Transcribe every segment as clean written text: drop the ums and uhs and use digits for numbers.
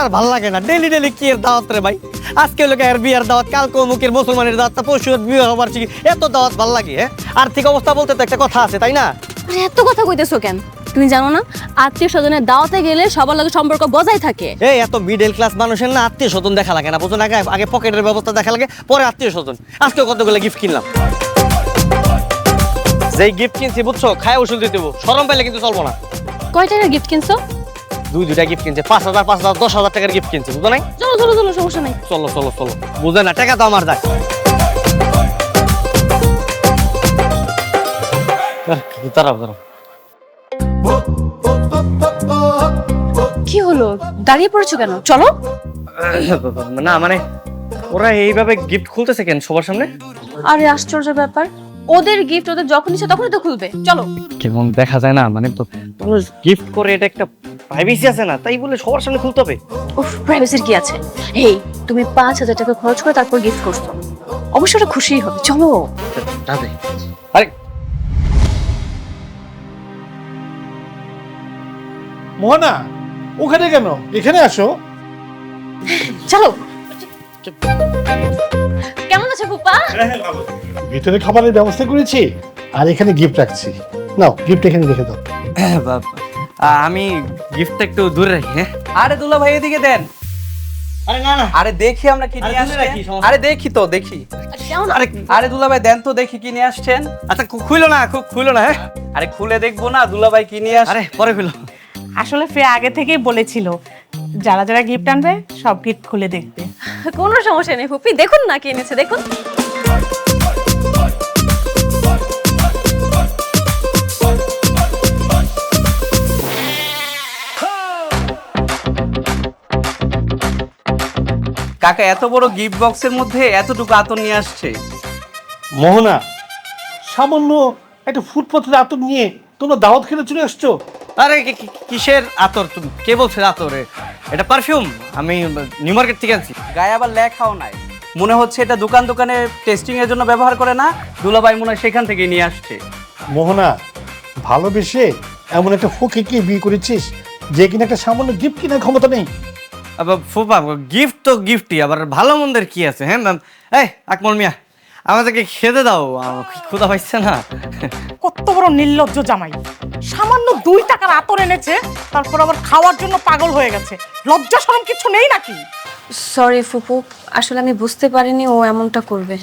আর ভালো লাগে না, ডেলি ডেলি কি এর দাওয়াত রে ভাই। আজকে হলো এর বিয়ের দাওয়াত, কালকে মুখের মুসলমানের দাওয়াত, পরশু বিয়ে হবার কি এত দাওয়াত ভালো লাগে? হ্যাঁ, আর্থিক অবস্থা বলতে তো একটা কথা আছে, তাই না? আরে এত কথা কইতেছো কেন? তুমি জানো না আত্মীয় স্বজনের দাওয়াতে গেলে সবার লগে সম্পর্ক বজায় থাকে। এই এত মিডল ক্লাস মানুষের না আত্মীয় স্বজন দেখা লাগে না, বুঝুন? আগে আগে পকেটের ব্যবস্থা দেখা লাগে, পরে আত্মীয় স্বজন। আজকে কতগুলো গিফট কিনলাম, যেই গিফট কিনছি বুঝছো, খায় ওষুধ দিতে দেবো, শরম পাইলে কিন্তু চলবো না। কয় টাকার গিফট কিনছো? দুইটা গিফট কিনছে, 5,000 5,000 10,000 টাকার গিফট কিনছে, বুঝো নাই? চলো চলো চলো, সমস্যা নাই। চলো চলো চলো, বুঝে না, টাকা তো আমার যায়। দাঁড়াও দাঁড়াও, কি হলো, দাঁড়িয়ে পড়েছো কেন? চলো। না মানে ওরা এইভাবে গিফট খুলতেছে কেন সবার সামনে? আরে আশ্চর্য ব্যাপার, ওদের গিফট ওদের যখন ইচ্ছা তখনই তো খুলবে। চলো। কেমন দেখা যায় না, মানে তো গিফট করে, এটা একটা প্রাইভেসি আছে না, তাই বলে সবার সামনে খুলতে হবে? উফ, প্রাইভেসির কি আছে? এই তুমি 5,000 টাকা খরচ করে তারপর গিফট করছো, অবশ্যই ওরা খুশিই হবে। চলো। আরে মোহনা, ওখানে কেন? এখানে আসো। চলো। কেমন আছো ফুপা? ভিতরে খাবারের ব্যবস্থা করেছি আর এখানে গিফট রাখছি। নাও, গিফট এখানে রেখে দাও। আমি গিফটটা একটু দূরে রাখি। হ্যাঁ, আরে দুলা ভাই এদিকে দেন। আরে না না, আরে দেখি আমরা কি আরে নিয়ে দূরে রাখি, আসছেন। সমস্যা আরে দেখি তো দেখি। কেমন? আরে আরে দুলা ভাই দেন তো দেখি কি নিয়ে আসছেন। আচ্ছা খুইলো না, খুইলো না। হ্যাঁ, আরে খুলে দেখবো না দুলা ভাই কি নিয়ে আসছে। আরে পরে খুইলো। আসলে ফ্রেয়া আগে থেকেই বলেছিল যারা যারা গিফট আনবে সব গিফট খুলে দেখবে। কোনো সমস্যা নেই ফুপি, দেখুন না কি এনেছে, দেখুন। কাকা এত বড় গিফট বক্সের মধ্যে এতটুকু আতর নিয়ে আসছে। মোহনা, সামান্য একটা ফুটপাতের আতর নিয়ে তোমরা দাওয়াত খেতে চলে আসছো? আরে কিসের আতর? তুমি কে বলছে আতরে? এটা পারফিউম, আমি নিউ মার্কেট থেকে আনছি। গায়ে আবার লেখাও নাই, মনে হচ্ছে এটা দোকান দোকানে টেস্টিং এর জন্য ব্যবহার করে না, দুলা ভাই মনে হয় সেখান থেকে নিয়ে আসছে। মোহনা, ভালোবেসে এমন একটা ফকিরকে বিয়ে করেছিস যে কিনা একটা সামান্য গিফট কেনার ক্ষমতা নেই। আবার ফুপা, গিফট তো গিফটই, আবার ভালো মন্দের কি আছে? হ্যাঁ ম্যাম, এই আকমল মিয়া, আমাদেরকে খেতে দাও, ক্ষুধা পাইছে না। কত বড় নির্লজ্জ জামাই, সামান্য 2 টাকার আতর এনেছে, তারপর আবার খাওয়ার জন্য পাগল হয়ে গেছে। লজ্জা শরম কিছু নেই নাকি? সরি ফুপু, আসলে আমি বুঝতে পারিনি ও এমনটা করবে।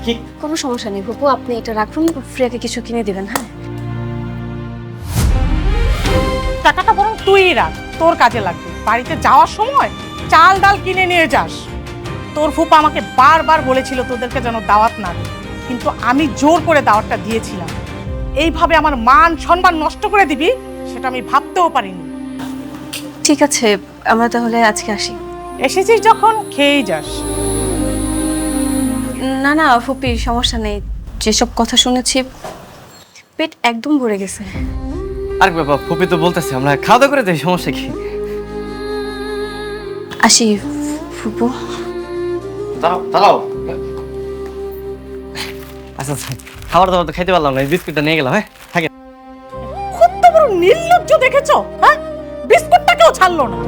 কি কোনো সমস্যা নেই ফুপু, আপনি এটা রাখুন, ফ্রেয়াকে কিছু কিনে দিবেন। হ্যাঁ, টাকাটা বরং তুই রাখ, তোর কাজে লাগবে। বাড়িতে যাওয়ার সময় চাল ডাল কিনে নিয়ে যাস। তোর ফুপা আমাকে বারবার বলেছিল তোদেরকে যেন দাওয়াত না দিই, কিন্তু আমি জোর করে দাওয়াতটা দিয়েছিলাম। এইভাবে আমার মান সম্মান নষ্ট করে দিবি সেটা আমি ভাবতেও পারিনি। ঠিক আছে, আমরা তাহলে আজকে আসি। এসেছিস যখন খেয়েই যাস। না না ফুপি, সমস্যা নেই, যেসব কথা শুনেছি পেট একদম ভরে গেছে। আর বাবা, ফুপি তো বলতেছে আমরা খাওয়া দাওয়া করে যাই, সমস্যা কি? আসি ফুপু। দাঁড়াও দাঁড়াও, আচ্ছা আচ্ছা, খাবার দাবার তো খাইতে পারলাম না, এই বিস্কুটটা নিয়ে গেলাম। হ্যাঁ থাকে। কত বড় নির্লজ্জ দেখেছো? হ্যাঁ, বিস্কুটটাকেও ছাড়লো না।